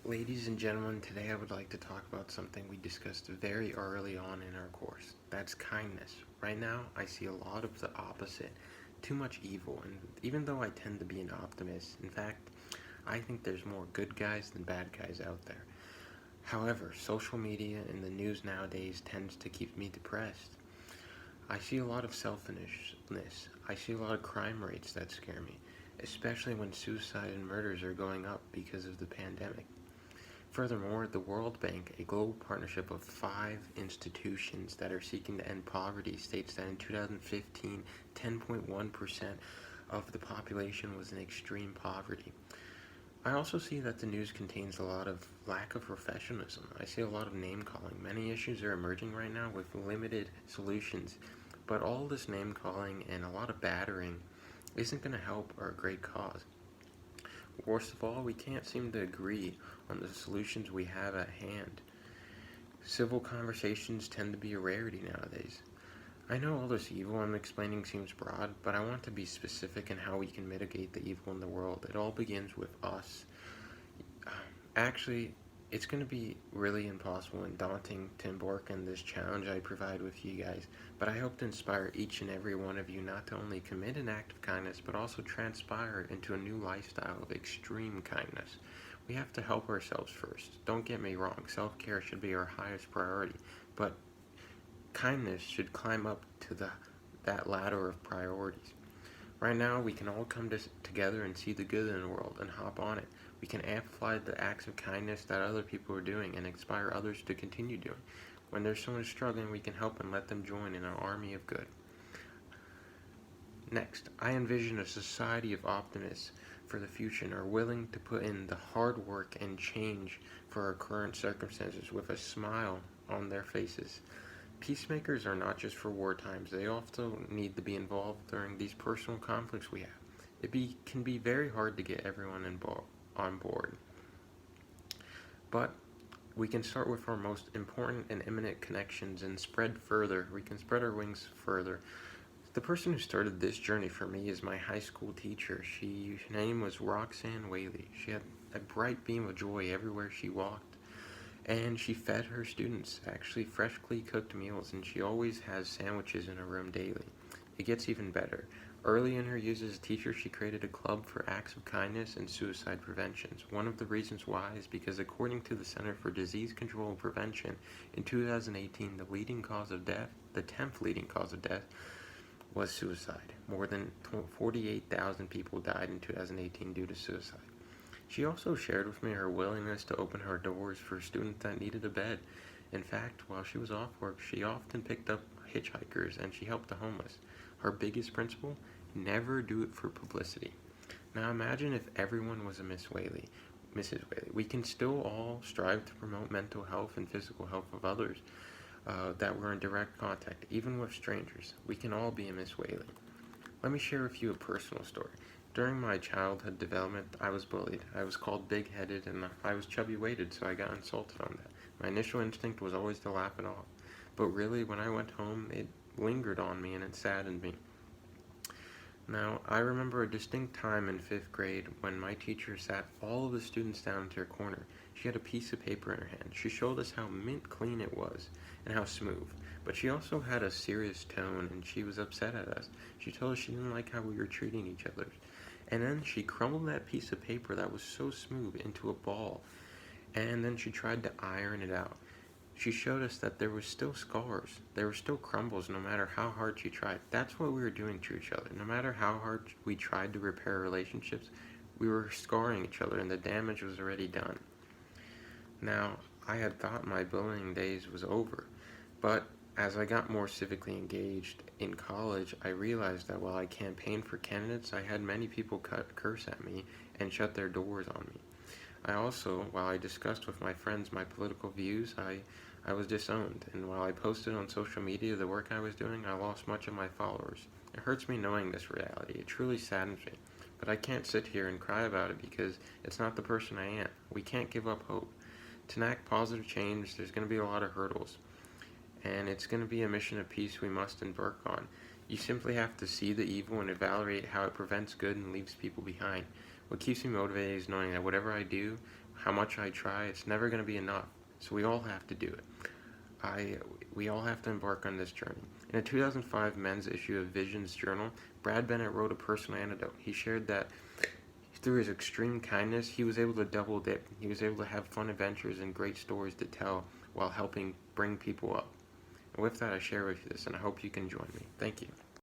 Ladies and gentlemen, today I would like to talk about something we discussed very early on in our course. That's kindness. Right now, I see a lot of the opposite. Too much evil, and even though I tend to be an optimist, in fact, I think there's more good guys than bad guys out there. However, social media and the news nowadays tends to keep me depressed. I see a lot of selfishness. I see a lot of crime rates that scare me, especially when suicide and murders are going up because of the pandemic. Furthermore, the World Bank, a global partnership of 5 institutions that are seeking to end poverty, states that in 2015, 10.1% of the population was in extreme poverty. I also see that the news contains a lot of lack of professionalism. I see a lot of name calling. Many issues are emerging right now with limited solutions, but all this name calling and a lot of battering isn't going to help our great cause. Worst of all, we can't seem to agree on the solutions we have at hand. Civil conversations tend to be a rarity nowadays. I know all this evil I'm explaining seems broad, but I want to be specific in how we can mitigate the evil in the world. It all begins with us. Actually, it's going to be really impossible and daunting to embark on this challenge I provide with you guys, but I hope to inspire each and every one of you not to only commit an act of kindness, but also transpire into a new lifestyle of extreme kindness. We have to help ourselves first. Don't get me wrong, self-care should be our highest priority, but kindness should climb up to that ladder of priorities. Right now, we can all come together and see the good in the world and hop on it. We can amplify the acts of kindness that other people are doing and inspire others to continue doing. When there's someone struggling, we can help and let them join in our army of good. Next, I envision a society of optimists for the future and are willing to put in the hard work and change for our current circumstances with a smile on their faces. Peacemakers are not just for war times, they also need to be involved during these personal conflicts we have. Can be very hard to get everyone on board, but we can start with our most important and imminent connections and spread further. We can spread our wings further. The person who started this journey for me is my high school teacher. Her name was Roxanne Whaley. She had a bright beam of joy everywhere she walked, and she fed her students actually freshly cooked meals, and she always has sandwiches in her room daily. It gets even better. Early in her years as a teacher, she created a club for acts of kindness and suicide prevention. One of the reasons why is because according to the Center for Disease Control and Prevention, in 2018, the 10th leading cause of death, was suicide. More than 48,000 people died in 2018 due to suicide. She also shared with me her willingness to open her doors for students that needed a bed. In fact, while she was off work, she often picked up hitchhikers and she helped the homeless. Her biggest principle: never do it for publicity. Now imagine if everyone was a Mrs. Whaley. We can still all strive to promote mental health and physical health of others that were in direct contact, even with strangers. We can all be a Miss Whaley. Let me share with you a personal story. During my childhood development, I was bullied. I was called big-headed and I was chubby-weighted, so I got insulted on that. My initial instinct was always to laugh it off. But really, when I went home, it lingered on me and it saddened me. Now, I remember a distinct time in 5th grade when my teacher sat all of the students down into her corner. She had a piece of paper in her hand. She showed us how mint clean it was and how smooth. But she also had a serious tone and she was upset at us. She told us she didn't like how we were treating each other. And then she crumbled that piece of paper that was so smooth into a ball. And then she tried to iron it out. She showed us that there were still scars. There were still crumbles no matter how hard she tried. That's what we were doing to each other. No matter how hard we tried to repair relationships, we were scarring each other and the damage was already done. Now, I had thought my bullying days was over, but as I got more civically engaged in college, I realized that while I campaigned for candidates, I had many people curse at me and shut their doors on me. I also, while I discussed with my friends my political views, I was disowned, and while I posted on social media the work I was doing, I lost much of my followers. It hurts me knowing this reality. It truly saddens me. But I can't sit here and cry about it because it's not the person I am. We can't give up hope. To enact positive change, there's going to be a lot of hurdles, and it's going to be a mission of peace we must embark on. You simply have to see the evil and evaluate how it prevents good and leaves people behind. What keeps me motivated is knowing that whatever I do how much I try, it's never going to be enough. So we all have to do it. We all have to embark on this journey. In a 2005 men's issue of Visions Journal, Brad Bennett wrote a personal anecdote. He shared that through his extreme kindness, he was able to double dip. He was able to have fun adventures and great stories to tell while helping bring people up. And with that, I share with you this, and I hope you can join me. Thank you.